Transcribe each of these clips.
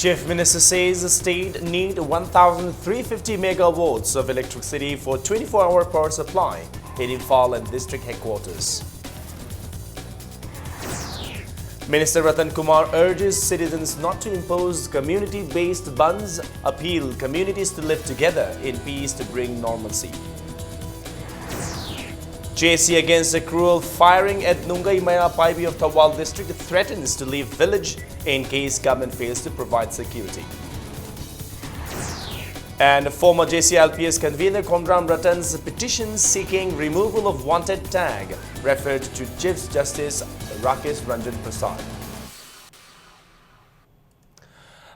Chief Minister says the state need 1,350 megawatts of electricity for 24-hour power supply in Imphal and district headquarters. Minister Ratan Kumar urges citizens not to impose community-based bans, appeal communities to live together in peace to bring normalcy. JC against the cruel firing at Nungai Maya Paibi of Thawal district threatens to leave village in case government fails to provide security. And former JCLPS convener Komram Ratan's petition seeking removal of wanted tag referred to Chief Justice Rakesh Ranjan Prasad.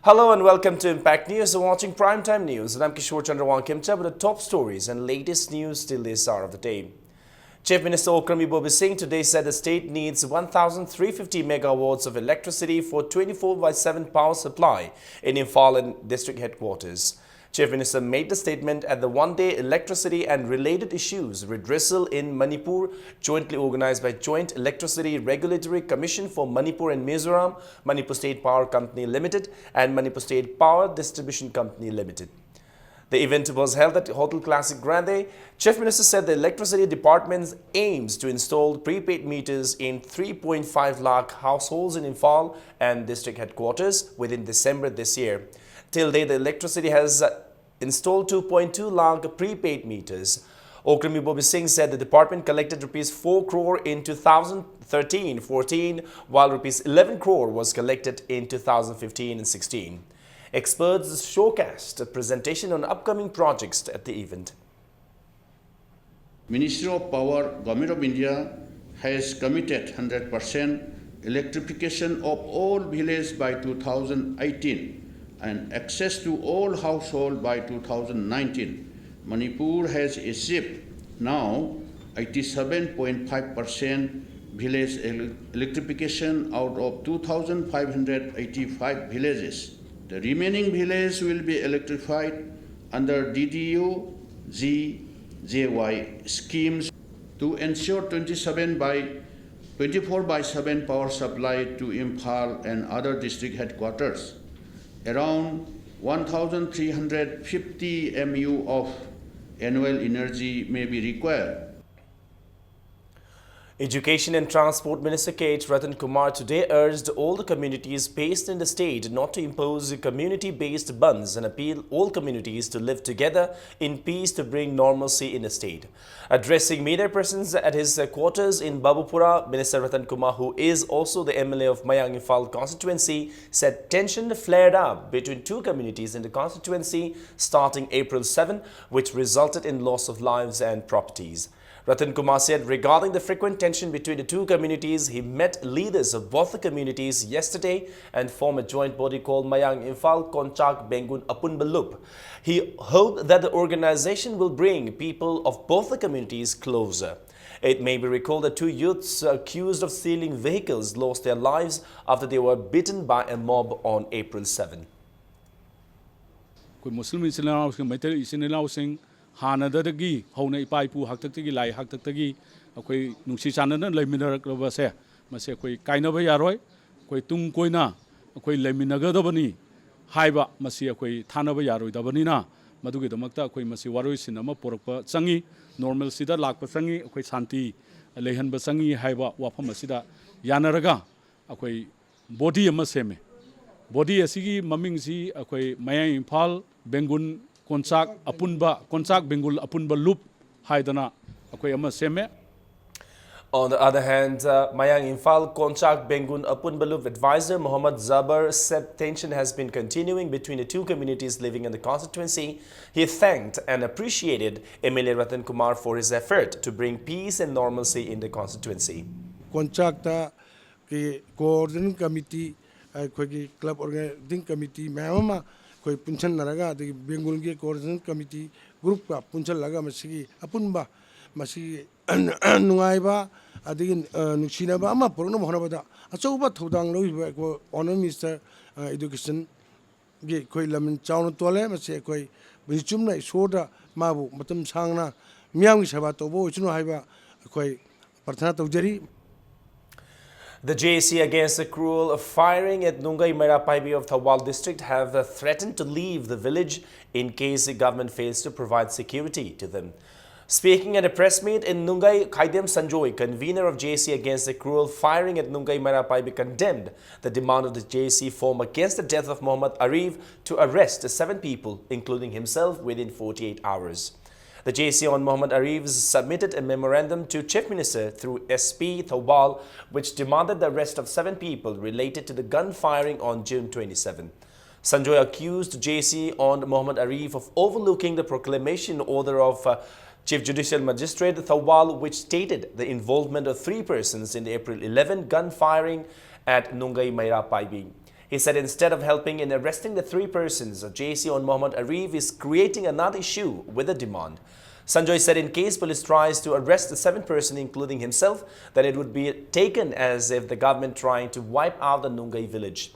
Hello and welcome to Impact News. You're watching Primetime News and I'm Kishore Chandrawal Kimcha with the top stories and latest news till this hour of the day. Chief Minister Okrami Bobi Singh today said the state needs 1,350 megawatts of electricity for 24/7 power supply in Imphal and district headquarters. Chief Minister made the statement at the one-day electricity and related issues redressal in Manipur, jointly organized by Joint Electricity Regulatory Commission for Manipur and Mizoram, Manipur State Power Company Limited and Manipur State Power Distribution Company Limited. The event was held at Hotel Classic Grande. Chief Minister said the Electricity Department aims to install prepaid meters in 3.5 lakh households in Imphal and district headquarters within December this year. Till date, the electricity has installed 2.2 lakh prepaid meters. Okrami Bobi Singh said the department collected rupees 4 crore in 2013-14, while rupees 11 crore was collected in 2015 and 16. Experts showcased a presentation on upcoming projects at the event. Ministry of Power, Government of India has committed 100% electrification of all villages by 2018 and access to all households by 2019. Manipur has achieved now 87.5% village electrification out of 2,585 villages. The remaining villages will be electrified under DDU GJY schemes to ensure 24/7 power supply to Imphal and other district headquarters. Around 1,350 MU of annual energy may be required. Education and Transport Minister K.H. Ratan Kumar today urged all the communities based in the state not to impose community-based bans and appeal all communities to live together in peace to bring normalcy in the state. Addressing media persons at his quarters in Babupura, Minister Ratan Kumar, who is also the MLA of Mayang Imphal constituency, said tension flared up between two communities in the constituency starting April 7, which resulted in loss of lives and properties. Ratan Kumar said regarding the frequent tension between the two communities, he met leaders of both the communities yesterday and formed a joint body called Mayang Imphal Konchak Bengun Apunbalup. He hoped that the organization will bring people of both the communities closer. It may be recalled that two youths accused of stealing vehicles lost their lives after they were beaten by a mob on April 7. Hanadagi, Hona Paipu, Haktaki, Lai Haktaki, Akwe Nusisanan, Leminarabase, Masekwe, Kainava Yaroi, Kwe Tung Koina, Akwe Leminagadabani, Haiba, Masiakwe, Tanava Yaroi, Dabanina, Maduki the Makta, Kwe Masiwaru, Cinema, Porpa, Sangi, Normal Sida, Lakpasangi, Akwe Santi, Lehan Basangi, Haiba, Wapamasida, Yanaraga, Akwe Body Maseme, Body Asigi, Mamingsi, Akwe Maya Imphal, Bengun. Konchak Bengul Apunba Loop Haidana Akwe Ama Seme. On the other hand, Mayang Imphal Konchak Bengun Apunba Loop advisor Muhammad Zabar said tension has been continuing between the two communities living in the constituency. He thanked and appreciated MLA Ratan Kumar for his effort to bring peace and normalcy in the constituency. Konchak ta coordinating committee, club organizing committee, Mama. कोई पुंचन नरगा तो बेंगुल के coordination committee group का पुंचन लगा मसीगी अपुनबा मसीगी नुआइबा अदिगिन नुक्सिनाबा अमा पुरनो महनबदा अचौबा थौदांग लोइबा को honour minister education गे कोई लमन chown तोले मसे कोई बिचुमना सोदा माबु मतम सांगना मियांगी सभा तोबो इचनो हाइबा कोई प्रार्थना तौजरी. The JAC against the cruel firing at Nungai Merapaibi of Thawal district have threatened to leave the village in case the government fails to provide security to them. Speaking at a press meet in Nungai, Khaidem Sanjoy, convener of JAC against the cruel firing at Nungai Merapaibi, condemned the demand of the JAC form against the death of Muhammad Arif to arrest 7 people, including himself, within 48 hours. The JAC on Muhammad Arif submitted a memorandum to Chief Minister through SP Thawal, which demanded the arrest of 7 people related to the gun firing on June 27. Sanjoy accused JAC on Muhammad Arif of overlooking the proclamation order of Chief Judicial Magistrate Thawal, which stated the involvement of 3 persons in the April 11 gun firing at Nungai Merapaibi. He said instead of helping in arresting the 3 persons, JAC on Muhammad Arif is creating another issue with a demand. Sanjoy said in case police tries to arrest the 7th person, including himself, then it would be taken as if the government trying to wipe out the Nungai village.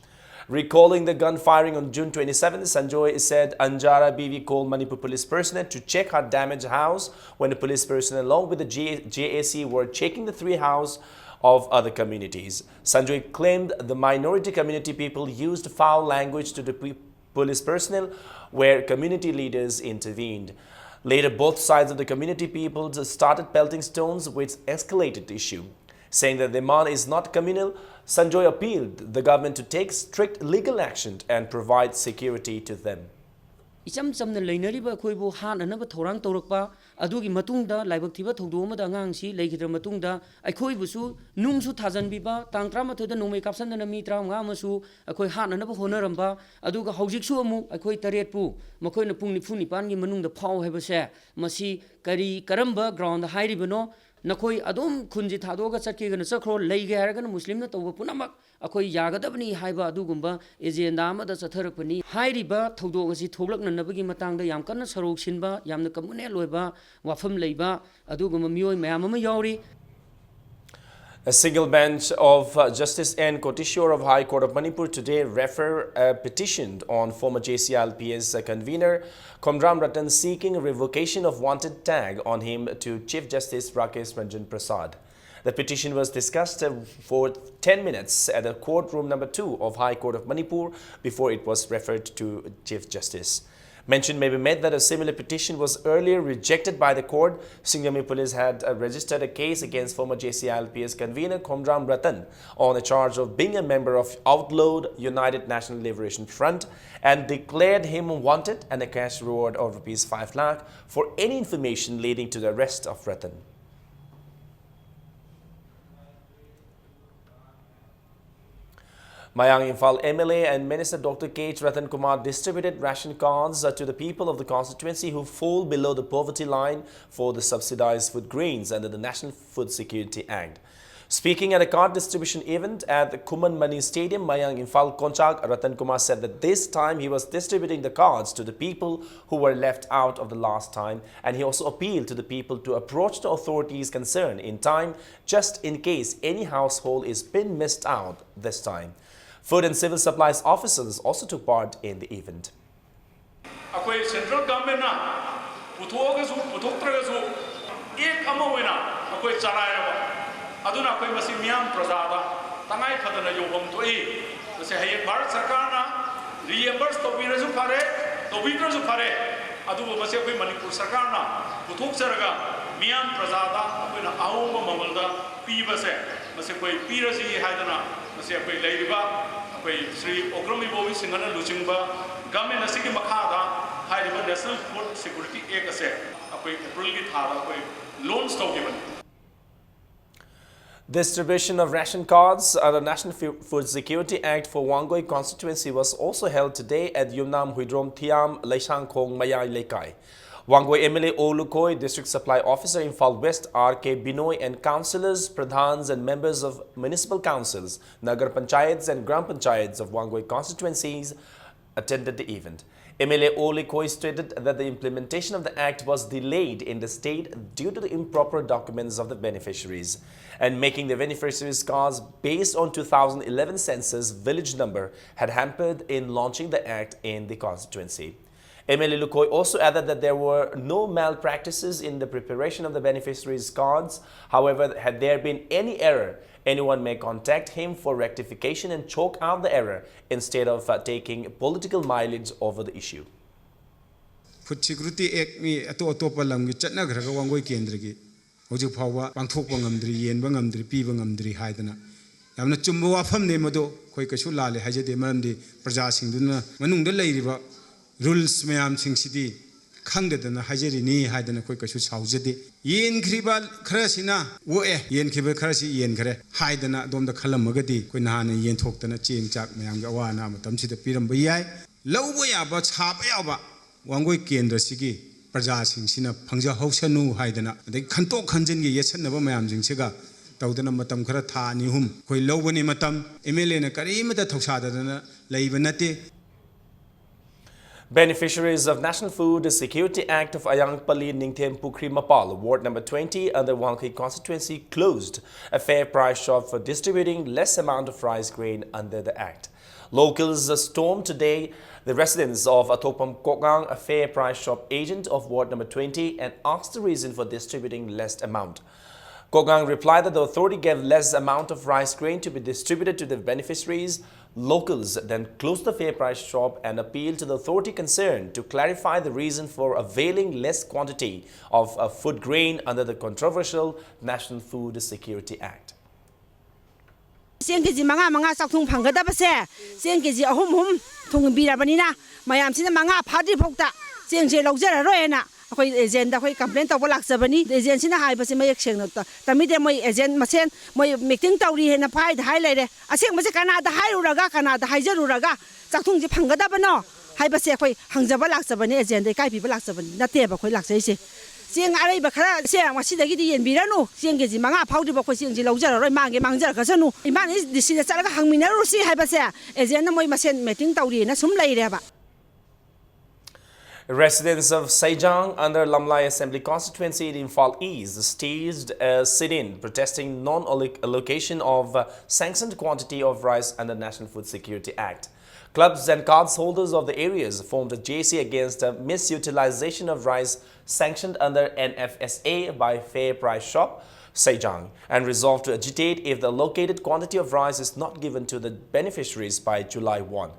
Recalling the gun firing on June 27, Sanjoy said Anjara Bibi called Manipur police personnel to check her damaged house when the police personnel along with the JAC were checking the 3 houses of other communities. Sanjoy claimed the minority community people used foul language to the police personnel where community leaders intervened. Later, both sides of the community people started pelting stones, which escalated the issue. Saying that the demand is not communal, Sanjoy appealed the government to take strict legal action and provide security to them. इचम चमना लेनरिबा अखोइबो हाननबा थौरांग तौरकपा अदुगी मतुंगदा लाइबक थिबा थौदो अमदा अंगांगसी लेखिद्र मतुंगदा अखोइबुसु नुंगसु थाजनबिबा तांग 38 दा नोमै कापसनना मी 35 अमसु अखोइ हाननबा होनरंबा अदुगा हौजिकसु अमु अखोइ तरेटपु मखोइना पुंग 9 गी मनुंगदा फाव हैबसे मसी करी Karamba ground हाइरिबनो नखोइ अदुम खुंजी थादोगा चटकेगन चखरो लेगे हारगन मुस्लिमना तौबा पुनमक अखोइ यागदबनी हाइबा अदुगुंबा agenda अमदा चथरकपनी हाइरिबा थौदोग असि थोगलकननबगी मतंगदा याम कन्न सरोग सिनबा यामना कम्युनेल ओइबा वाफम लेबा अदुगुंबा मियोय मयाम अमा यावरी. A single bench of Justice N. Kotishore of High Court of Manipur today referred a petition on former JCLPS convener Komram Ratan seeking revocation of wanted tag on him to Chief Justice Rakesh Ranjan Prasad. The petition was discussed for 10 minutes at the courtroom number 2 of High Court of Manipur before it was referred to Chief Justice. Mention may be made that a similar petition was earlier rejected by the court. Singhami Police had registered a case against former JCLPS convener Komram Ratan on a charge of being a member of outlawed United National Liberation Front and declared him wanted and a cash reward of Rs 5 lakh for any information leading to the arrest of Ratan. Mayang Imphal MLA and Minister Dr. K.H. Ratan Kumar distributed ration cards to the people of the constituency who fall below the poverty line for the subsidized food grains under the National Food Security Act. Speaking at a card distribution event at the Kuman Mani Stadium, Mayang Imphal Konchak Ratan Kumar said that this time he was distributing the cards to the people who were left out of the last time, and he also appealed to the people to approach the authorities concerned in time just in case any household is been missed out this time. Food and Civil Supplies officers also took part in the event. Akwai central government na puthogagasu puthoktragasu ek ama oina akwai charairaba aduna akwai masi miyam prajada tangai phadana yobam toi mase haye Bharat Sarkar na reimburse tobirasu phare adubu mase akwai Manipur Sarkar na puthokcharaga miyam prajada akwai na ahoma mamalda pibase mase koi pirasi haidana mase akwai leiriba Sri Okram Ibowi Singhana Luchingba Government Asiki Makhada Hairiba National Food Security Act ase akwai April gi thada akwai loans given. Distribution of ration cards under the National Food Security Act for Wangoi constituency was also held today at Yumnam Huidrom Thiam Laishangkhong Mayai Lekai. Wangoi MLA Olukoi, District Supply Officer Imphal West R.K. Binoy and councillors, pradhans and members of municipal councils, Nagar Panchayats and Gram Panchayats of Wangoi constituencies attended the event. MLA Olukoi stated that the implementation of the act was delayed in the state due to the improper documents of the beneficiaries, and making the beneficiaries' cards based on 2011 census village number had hampered in launching the act in the constituency. MLA Lukoi also added that there were no malpractices in the preparation of the beneficiaries' cards. However, had there been any error, anyone may contact him for rectification and chalk out the error instead of taking political mileage over the issue. Food Security Act mi ato palam gi chatna gharaga wangoi kendra gi hojik phawa pangthok bangamdri yen bangamdri pi bangamdri haidana yamna chumbo wafam ne mado khoi kasu lale hajade maramdi praja singduna manungda leiriba rules mayam singsidi khangdadana hajeri ni haidana khoi kasu saujade yen khriba kharasina wo yen khiba kharasi yen khare haidana domda khalamagadi khoi nahana yen thoktana cheng chak mayam ga wana matam sida piramba yai lawbo yaba chapa yaba wangoi kendra sigi praja singsina phangja hausanu haidana adai khantok khanjin gi yesanaba mayam jingsiga tawdana matam khara tha ni hum khoi lawbani matam MLA na karimata thausadana leiba nate. Beneficiaries of National Food Security Act of Ayangpali Ningthem Pukri Mapal, Ward number 20 under Wangkhi constituency closed a fair price shop for distributing less amount of rice grain under the act. Locals stormed today the residence of Atopam Kogang, a fair price shop agent of Ward number 20, and asked the reason for distributing less amount. Kogang replied that the authority gave less amount of rice grain to be distributed to the beneficiaries. Locals then closed the fair price shop and appealed to the authority concerned to clarify the reason for availing less quantity of food grain under the controversial National Food Security Act. Siang keji manga sakthung phangada base siang keji ahum thung birabanina mayam sina manga phadi phokta siang je logjara roena akoi agent da khoi complain taw lak sabani agent sina hai base mayek seng not tamide moi agent masen moi meeting tawri hena phai hai leire aseng base kana da hai uraga kana da hai jaruraga sakthung je phangada bano hai base khoi hangjaba lak sabani agent dai kai pi lak sabani nate ba khoi lak sai se siang arai ba khara siang masidagi di yen biranu siang keji manga phawdi ba khoi siang je logjara roi mange mangjar khasanu iman is disina chalaga hangminaru si hai base agent na moi masen meeting tawri na sum leire ba. Residents of Saijang under Lamlai Assembly constituency in Imphal East staged a sit-in protesting non-allocation of sanctioned quantity of rice under National Food Security Act. Clubs and cards holders of the areas formed a JC against a misutilization of rice sanctioned under NFSA by Fair Price Shop, Saijang, and resolved to agitate if the allocated quantity of rice is not given to the beneficiaries by July 1.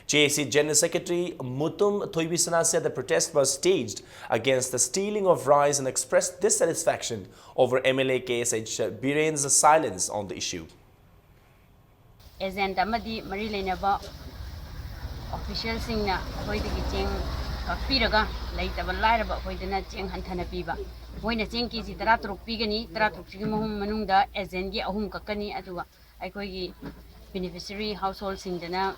JAC General Secretary Mutum Thoibisana said the protest was staged against the stealing of rice and expressed dissatisfaction over MLA KSH Biren's silence on the issue. Agent amadi mari leinaba official singna hoidagi cheng piraga leitaba lairaba hoidana cheng hanthana piba moina cheng ki ji 13 pigani 13 sigi mahum manungda agent gi ahum kakani aduga aikoi gi beneficiary household singdana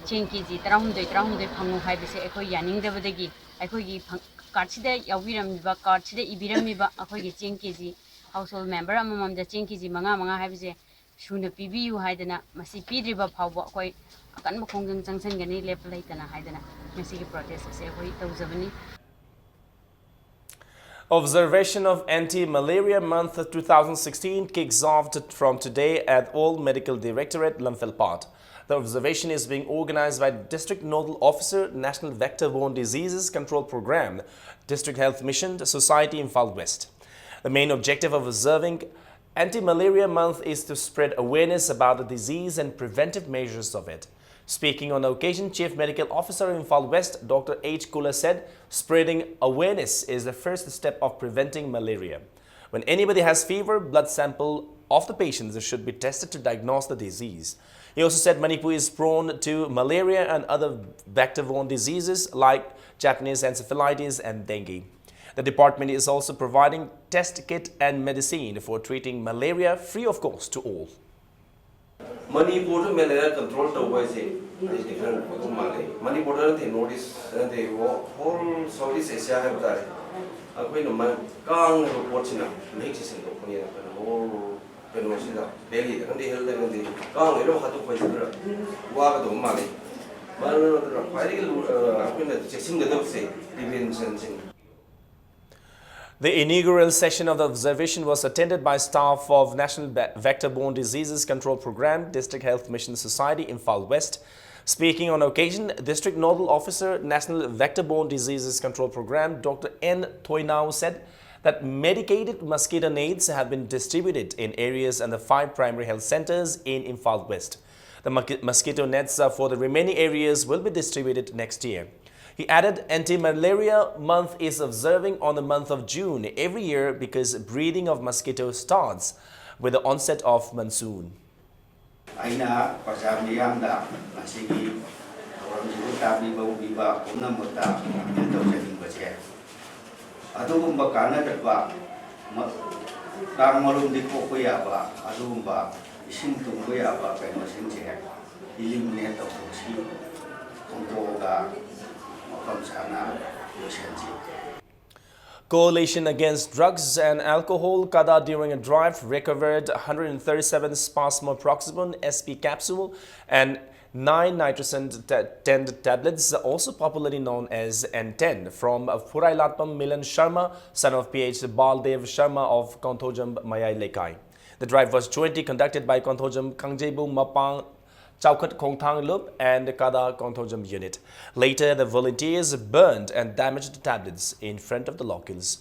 cheng ki ji 13 phangu haibase aikoi yaning dabadagi aikoi gi card sida yawiramba card sida ibiramiba aikoi gi cheng ki ji household member amamam da cheng ki ji manga haibase shuna pibiu haidana masi pidriba phawba akoi akan makhongjang changsangani lep laitana haidana masi gi protest ase hoi tawjabani. Observation of Anti-Malaria Month 2016 kicks off from today at All Medical Directorate, Lamphel. The observation is being organized by District Nodal Officer, National Vector-Borne Diseases Control Program, District Health Mission, Society Imphal West. The main objective of observing Anti-Malaria Month is to spread awareness about the disease and preventive measures of it. Speaking on the occasion, Chief Medical Officer in Imphal West, Dr. H. Kula said, spreading awareness is the first step of preventing malaria. When anybody has fever, blood sample of the patients should be tested to diagnose the disease. He also said Manipur is prone to malaria and other vector-borne diseases like Japanese encephalitis and dengue. The department is also providing test kit and medicine for treating malaria free of cost to all. Manipur malaria control is different. Manipur notice the whole Southeast Asia have that. We know Kang reports in the whole peninsula, Delhi, and the hill and the Kang, you know how to point it. Walk to Mali. But fighting chasing the dog say, sensing. The inaugural session of the observation was attended by staff of National Vector-Borne Diseases Control Program, District Health Mission Society, Imphal West. Speaking on occasion, District Nodal Officer, National Vector-Borne Diseases Control Program, Dr. N. Thoinau said that medicated mosquito nets have been distributed in areas and the 5 primary health centers in Imphal West. The mosquito nets for the remaining areas will be distributed next year. He added, Anti-Malaria Month is observing on the month of June every year because breeding of mosquitoes starts with the onset of monsoon. Aina pasamiyamda masigi orang sibu tabi bau biba punna mota itu jadi baca. Adu umba kana terba kang malum di kopi apa adu umba isim tunggu apa kayak mesin cek ilim ni atau fungsi untuk makam sana dosensi. Coalition Against Drugs and Alcohol Kada during a drive recovered 137 Spasmoproxibun SP capsule and 9 nitrogen 10 tablets, also popularly known as N10, from Purailatpam Milan Sharma, son of PH Baldev Sharma of Konthojam Mayai Lekai. The drive was jointly conducted by Konthojam Kangjebu Mapang Chaukat Kongthang Lup and the Kada Konthojam unit. Later, the volunteers burned and damaged the tablets in front of the locals.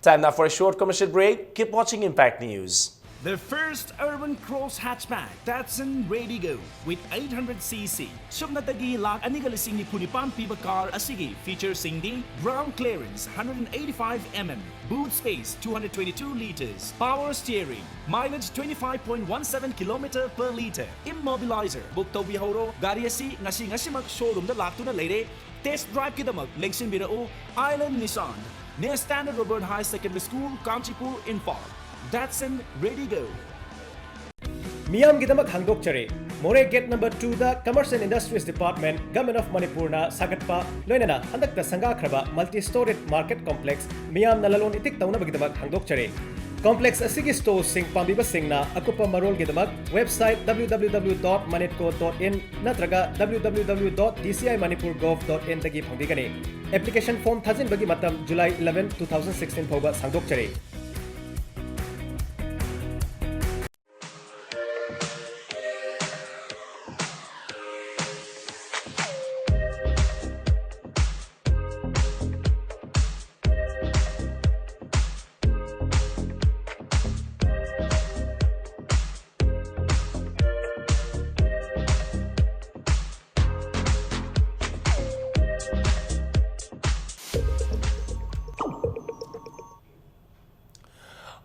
Time now for a short commercial break. Keep watching Impact News. The first urban cross hatchback, Datsun Ready Go, with 800cc. Subnatagi lak anigalasing ni punipan piba car asigi features singdi ground clearance 185mm, boot space 222 liters, power steering, mileage 25.17 km per liter, immobilizer. Bukto bihoro gariasi ngasi mak showroom da laktuna leire. Test drive kidamak lengsin birao Island Nissan near Standard Robert High Secondary School, Kanchipur, Imphal. Datsun Ready Go. Miyam gidamak hangdokchare. More gate number 2 da Commerce and Industries Department, Government of Manipur na sagatpa loinana handak da sangakraba multi-storied market complex miyam nalalon itik tauna gidamak hangdokchare. Complex asigi stores sing pambiba singna akupa marol gidamak website www.manitco.in natraga www.dcimanipurgov.in dagi phangdigani. Application form thajin bagi matam July 11, 2016 phoba sangdokchare.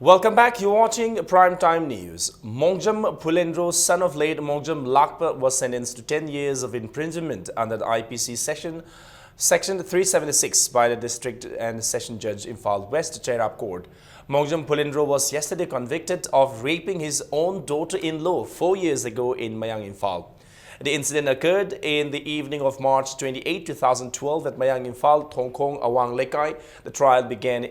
Welcome back. You're watching Primetime News. Mongjam Pulendro, son of late Mongjam Lakpa, was sentenced to 10 years of imprisonment under the IPC Section 376 by the District and Session Judge Imphal West Chairap Court. Mongjam Pulendro was yesterday convicted of raping his own daughter-in-law 4 years ago in Mayang, Imphal. The incident occurred in the evening of March 28, 2012 at Mayang, Imphal, Thongkong, Awang Lekai. The trial began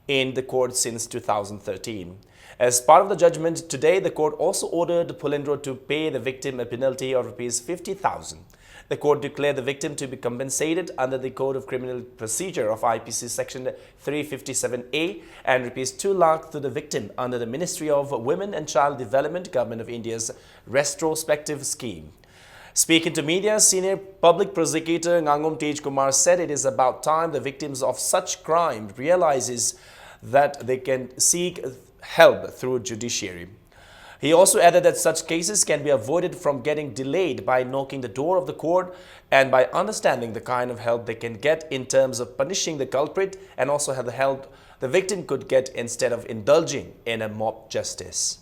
in the court since 2013. As part of the judgment today, the court also ordered Pulendro to pay the victim a penalty of Rs 50,000. The court declared the victim to be compensated under the Code of Criminal Procedure of IPC Section 357A and Rs 2 lakh to the victim under the Ministry of Women and Child Development, Government of India's retrospective scheme. Speaking to media, Senior Public Prosecutor Ngangom Tej Kumar said it is about time the victims of such crime realizes that they can seek help through judiciary. He also added that such cases can be avoided from getting delayed by knocking the door of the court and by understanding the kind of help they can get in terms of punishing the culprit and also have the help the victim could get instead of indulging in a mob justice.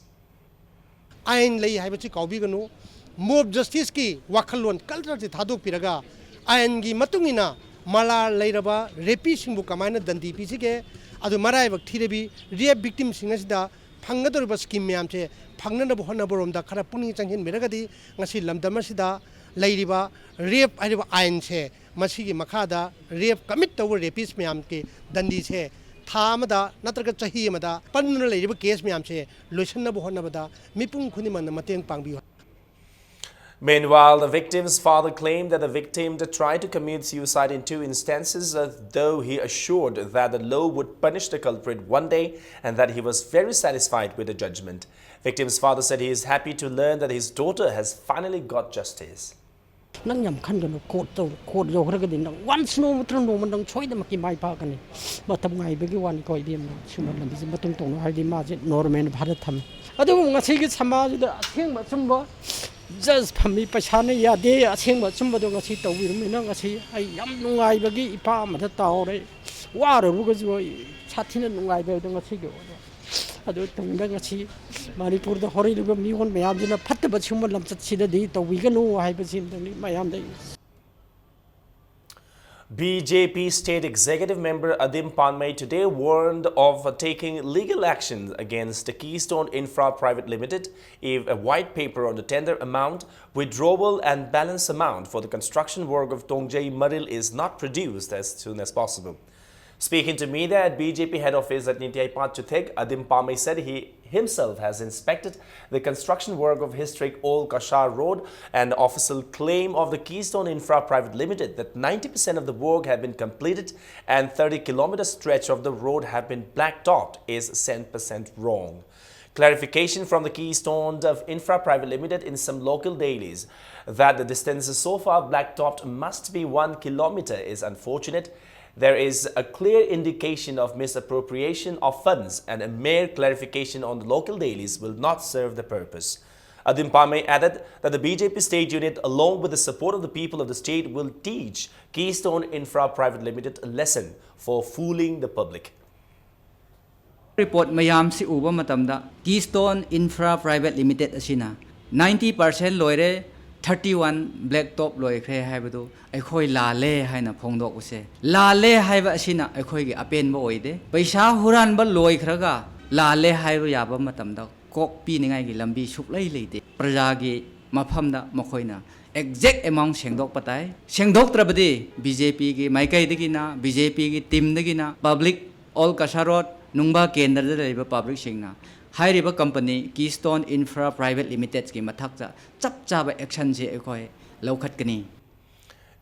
Mob justice ki wakalon culture ti thadok piraga ayan gi matungina mala leiraba repi singbu kamaina dandi pisige adu marai bak thirebi rape victim singasida phangador ba scheme myamche phangna bo hona borom da khara puni changhin meragadi ngasi lamdamasida leiriba rape ariba ayan che masigi makhada rape commit to rapist myam ke dandi che thamada natraga chahi amada panna leiriba case myamche loisanna bo hona bada mipung khuni man mateng pangbi. Meanwhile, the victim's father claimed that the victim tried to commit suicide in 2 instances, though he assured that the law would punish the culprit one day and that he was very satisfied with the judgment. Victim's father said he is happy to learn that his daughter has finally got justice. nang yam khan gan ko yo khra gadin nang once no matran no man nang choi da maki mai pa kan matam ngai be gi wan ko idem suman lam bi matung tong no haidi ma je norman bharat tham adu nga sei gi sama da theng ba chum ba just phami paisa na ya de atheng ba chum ba do nga sei taw wi rum na nga sei ai yam nungai ba gi ipa ma da taw re wa ro ru ga jo sathina nungai ba do nga sei go adu tung da nga sei manipur da hori lu mi hon me am jina phat ba chum lam chat si da di taw wi ga no hai ba sim da ni mayam dai BJP State Executive Member Adim Panmay today warned of taking legal action against Keystone Infra Private Limited if a white paper on the tender amount, withdrawal and balance amount for the construction work of Tongjai Maril is not produced as soon as possible. Speaking to media at BJP head office at Nitiai Pachuthek, Adim Panmay said he himself has inspected the construction work of historic Old Kashar Road and official claim of the Keystone Infra Private Limited that 90% of the work have been completed and 30-kilometer stretch of the road have been blacktopped is 100% wrong. Clarification from the Keystone Infra Private Limited in some local dailies that the distance so far blacktopped must be 1 kilometer is unfortunate. There is a clear indication of misappropriation of funds and a mere clarification on the local dailies will not serve the purpose. Adim Panmay added that the BJP state unit, along with the support of the people of the state, will teach Keystone Infra Private Limited a lesson for fooling the public. Report mayam si uba matamda Keystone Infra Private Limited asina 90% loire 31 black top loi khre haibadu aikhoi la le haina phongdok use la le haiba asina aikhoi gi apen ba oide paisa huran ba loi khraga la le haiba yaba matamda kok pi ningai gi lambi suklai leite praja gi mafamda makhoina exact amount sengdok patai sengdok trabadi BJP gi maikai digina BJP gi team digina public all kasarot nungba kendra da leiba public singna Hairiba company Keystone Infra Private Limited ki mathakta chap chaba action je ekoi laukat kani.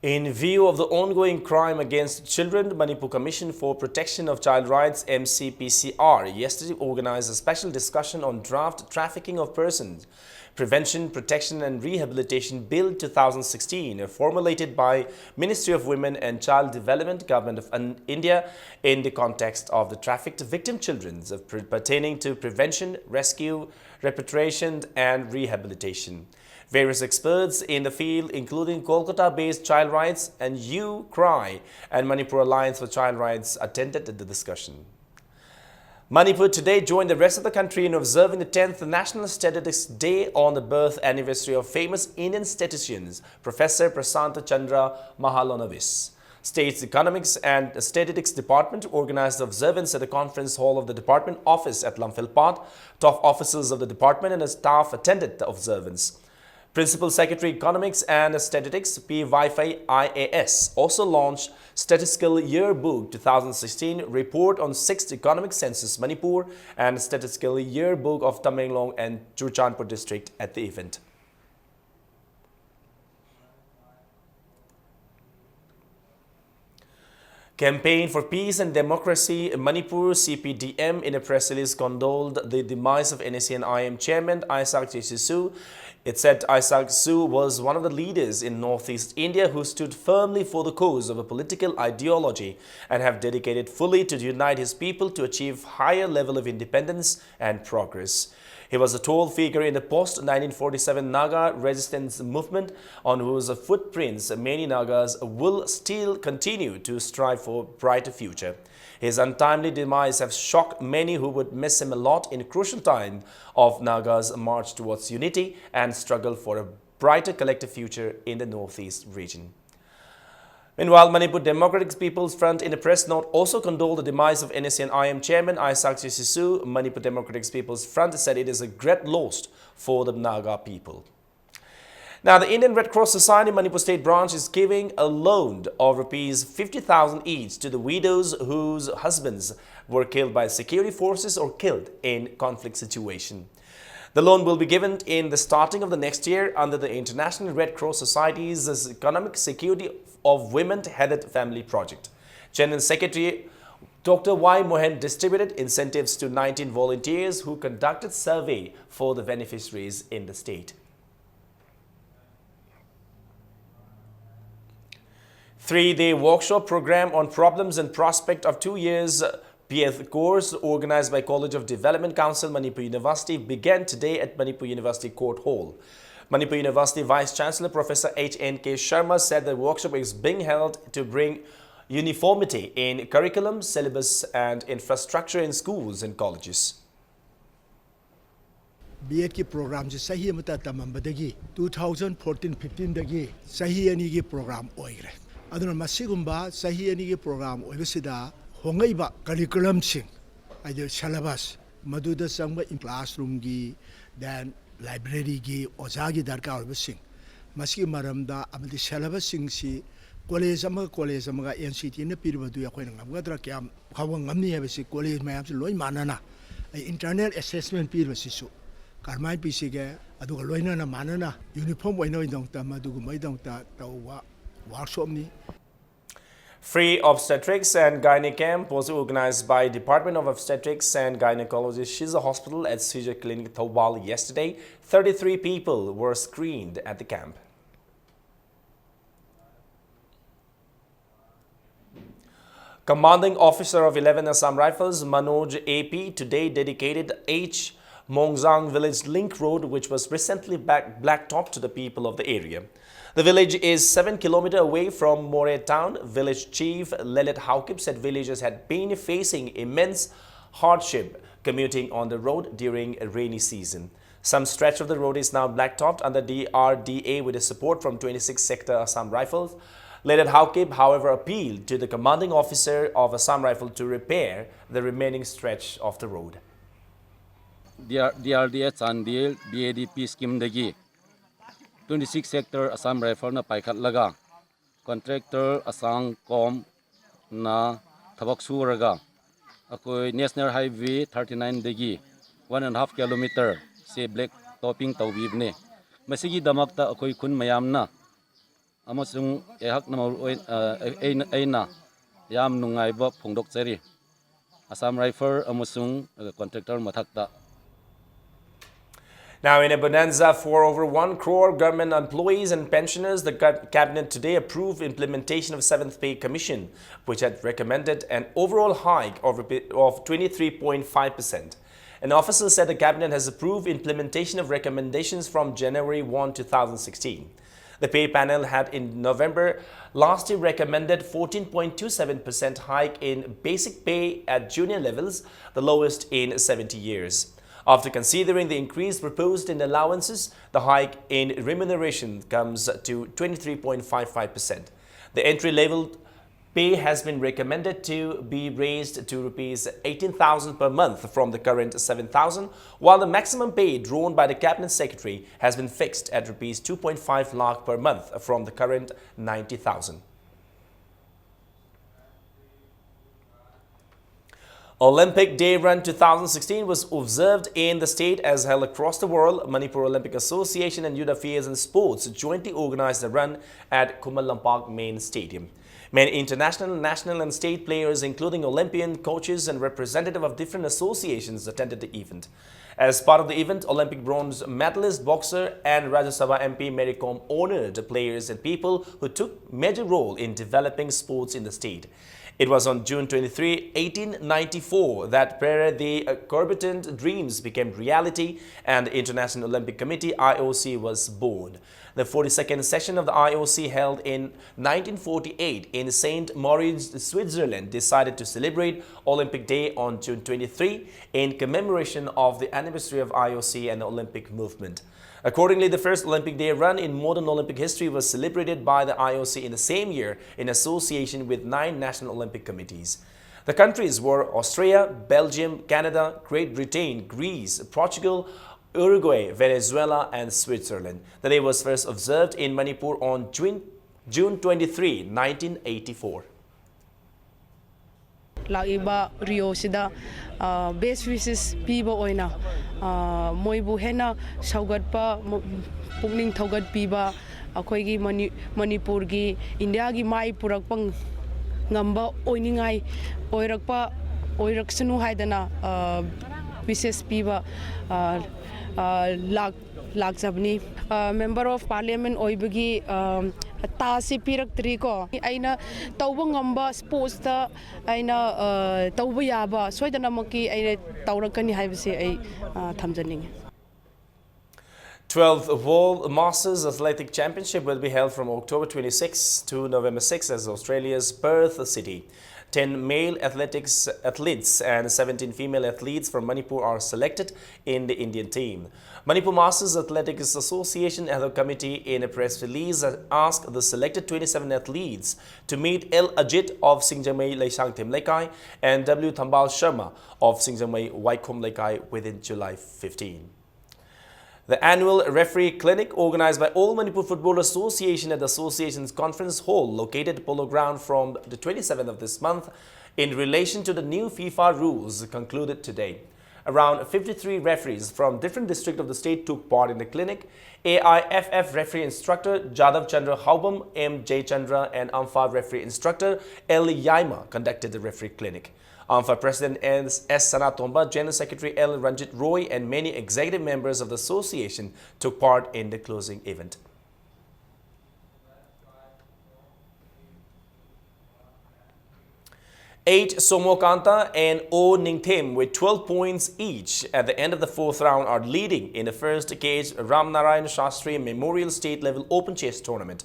In view of the ongoing crime against children, Manipur Commission for Protection of Child Rights MCPCR yesterday organized a special discussion on draft Trafficking of Persons Prevention, Protection and Rehabilitation Bill 2016 formulated by Ministry of Women and Child Development, Government of India in the context of the trafficked victim children pertaining to prevention, rescue, repatriation and rehabilitation. Various experts in the field, including Kolkata-based Child Rights and You Cry and Manipur Alliance for Child Rights, attended the discussion. Manipur today joined the rest of the country in observing the 10th National Statistics Day on the birth anniversary of famous Indian statistician Professor Prasanta Chandra Mahalanavis. State's Economics and Statistics Department organized the observance at the conference hall of the department office at Lamphilpat. Top officers of the department and the staff attended the observance. Principal Secretary Economics and Statistics P. Wi-Fi IAS also launched Statistical Yearbook 2016 report on 6th Economic Census Manipur and Statistical Yearbook of Tamenglong and Churachandpur district at the event. Campaign for Peace and Democracy Manipur CPDM in a press release condoled the demise of NACN-IM chairman Isaac Chisisu. It said Isaac Su was one of the leaders in Northeast India who stood firmly for the cause of a political ideology and have dedicated fully to unite his people to achieve higher level of independence and progress. He was a tall figure in the post-1947 Naga resistance movement on whose footprints many Nagas will still continue to strive for a brighter future. His untimely demise has shocked many who would miss him a lot in a crucial time of Naga's march towards unity and struggle for a brighter collective future in the Northeast region. Meanwhile, Manipur Democratic People's Front in a press note also condoled the demise of NACN-IM chairman Isaac Chisisu. Manipur Democratic People's Front said it is a great loss for the Naga people. Now, the Indian Red Cross Society Manipur State Branch is giving a loan of Rs 50,000 each to the widows whose husbands were killed by security forces or killed in conflict situation. The loan will be given in the starting of the next year under the International Red Cross Society's Economic Security of Women-headed Family Project. General Secretary Dr. Y. Mohan distributed incentives to 19 volunteers who conducted survey for the beneficiaries in the state. 3-day workshop program on problems and prospect of 2 years PF course organized by College of Development Council, Manipur University, began today at Manipur University Court Hall. Manipur University Vice Chancellor Professor H.N.K. Sharma said the workshop is being held to bring uniformity in curriculum, syllabus and infrastructure in schools and colleges. B.Ed की programme से सही मत तमंबदगी 2014-15 दगी सही अनी की programme ओइरे अदुना मसिगुंबा सही अनी की प्रोग्राम ओइबसिदा होंगैबा करिकुलम सिंग आइदे सिलेबस मदुदा संग इन क्लासरूम की देन लाइब्रेरी की ओजा की दरकार ओइबसिंग मसिगी मरमदा अमदि सिलेबस सिंग सी कॉलेज अमगा एनसीटी ने पिरबदु याखोइन ngamgadra kyam khawang ngamni habisi college ma'am से लोई मानना इंटरनल असेसमेंट पिरबसिसु Karmai pisige aduga loina na manana uniform waino idongta madugu maidongta tawa workshop ni. Free obstetrics and gynae camp was organized by Department of Obstetrics and Gynecology Shiza Hospital at Shiza Clinic Thawbal yesterday. 33 people were screened at the camp. Commanding Officer of 11 Assam Rifles Manoj AP today dedicated H. Mongzang Village Link Road, which was recently blacktopped to the people of the area. The village is 7 kilometers away from Moray town. Village Chief Lelit Haukip said villagers had been facing immense hardship commuting on the road during a rainy season. Some stretch of the road is now blacktopped under DRDA with the support from 26 Sector Assam Rifles. Lelit Haukip, however, appealed to the commanding officer of Assam Rifle to repair the remaining stretch of the road. DRDA Chandil BADP scheme dagi 26 sector Assam Rifle na paikat laga contractor Asang Com na thabak suraga akoi National Highway 39 dagi 1.5 kilometer se black topping tawibne masigi damakta akoi kun mayamna amasung ehak na aina yam nungaiba phongdok chari Assam Rifle amasung contractor mathakta. Now, in a bonanza for over 1 crore government employees and pensioners, the cabinet today approved implementation of 7th Pay Commission, which had recommended an overall hike of 23.5%. An official said the cabinet has approved implementation of recommendations from January 1, 2016. The pay panel had in November last year recommended 14.27% hike in basic pay at junior levels, the lowest in 70 years. After considering the increase proposed in allowances, the hike in remuneration comes to 23.55%. The entry-level pay has been recommended to be raised to Rs 18,000 per month from the current 7,000, while the maximum pay drawn by the Cabinet Secretary has been fixed at Rs 2.5 lakh per month from the current 90,000. Olympic Day Run 2016 was observed in the state as held across the world. Manipur Olympic Association and Youth Affairs and Sports jointly organized the run at Kumalampak Main Stadium. Many international, national and state players, including Olympian coaches and representatives of different associations, attended the event. As part of the event, Olympic bronze medalist boxer and Rajya Sabha MP Mary Kom honored players and people who took major role in developing sports in the state. It was on June 23, 1894 that Prera the Corbitant dreams became reality and the International Olympic Committee IOC was born. The 42nd session of the IOC held in 1948 in St. Moritz, Switzerland decided to celebrate Olympic Day on June 23 in commemoration of the anniversary of IOC and the Olympic movement. Accordingly, the first Olympic Day run in modern Olympic history was celebrated by the IOC in the same year in association with 9 national Olympic committees. The countries were Austria, Belgium, Canada, Great Britain, Greece, Portugal, Uruguay, Venezuela and Switzerland. The day was first observed in Manipur on June 23, 1984. Lagiba Rio Sida best wishes piba oina moibu hena saugatpa pungning thogat piba akoigi Manipur gi India gi mai purakpang ngamba oiningai oirakpa oiraksanu haidana wishes piba ꯂꯥꯛꯆꯕꯅꯤ member of parliament ꯑꯣꯏꯕꯒꯤ ꯇꯥꯁꯤ ꯄꯤꯔꯛꯇ꯭ꯔꯤꯀꯣ ꯑꯩꯅ ꯇꯧꯕ ꯉꯝꯕ ꯁ꯭ꯄꯣꯔꯠꯁꯇ ꯑꯩꯅ ꯇꯧꯕ ꯌꯥꯕ ꯁꯣꯏꯗꯅꯃꯛꯀꯤ ꯑꯩꯅ ꯇꯧꯔꯛꯀꯅꯤ ꯍꯥꯏꯕꯁꯤ ꯑꯩ ꯊꯝꯖꯅꯤꯡꯉꯤ 12th World Masters Athletic Championship will be held from October 26 to November 6 as Australia's Perth city. 10 male athletes and 17 female athletes from Manipur are selected in the Indian team. Manipur Masters Athletics Association and the committee in a press release asked the selected 27 athletes to meet L. Ajit of Singjamei Leishangthim Lekai and W. Thambal Sharma of Singjamei Waikhom Lekai within July 15. The annual referee clinic organized by All Manipur Football Association at the association's conference hall located at Polo Ground from the 27th of this month in relation to the new FIFA rules concluded today. Around 53 referees from different districts of the state took part in the clinic. AIFF referee instructor Jadav Chandra Haubam, M. J. Chandra and AMFA referee instructor L. Yaima conducted the referee clinic. AMFA President S. Sanatomba, General Secretary L. Ranjit Roy and many executive members of the association took part in the closing event. H. Somokanta and O. Ningthem with 12 points each at the end of the fourth round are leading in the first KH Ramnarayan Shastri Memorial State Level Open Chess Tournament.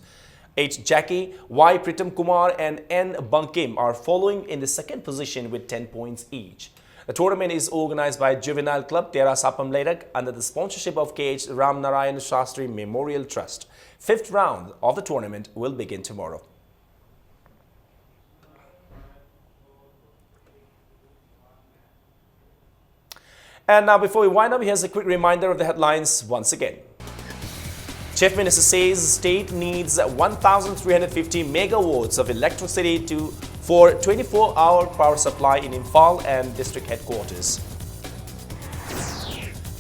H. Jackie, Y. Pritam Kumar and N. Bankim are following in the second position with 10 points each. The tournament is organized by Juvenile Club Tera Sapam Ledak under the sponsorship of KH Ramnarayan Shastri Memorial Trust. Fifth round of the tournament will begin tomorrow. And now before we wind up, here's a quick reminder of the headlines once again. Chief Minister says state needs 1,350 megawatts of electricity for 24-hour power supply in Imphal and district headquarters.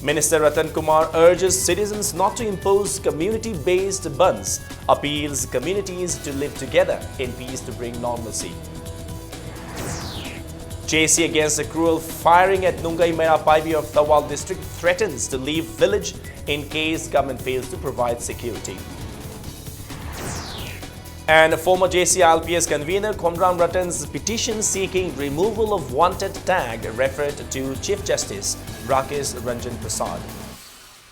Minister Ratan Kumar urges citizens not to impose community-based bans, appeals communities to live together in peace to bring normalcy. JC against the cruel firing at Nungai Mera Paibi of Thawal district threatens to leave village in case government fails to provide security. And former JC ILPS convener Konram Ratan's petition seeking removal of wanted tag referred to Chief Justice Rakesh Ranjan Prasad.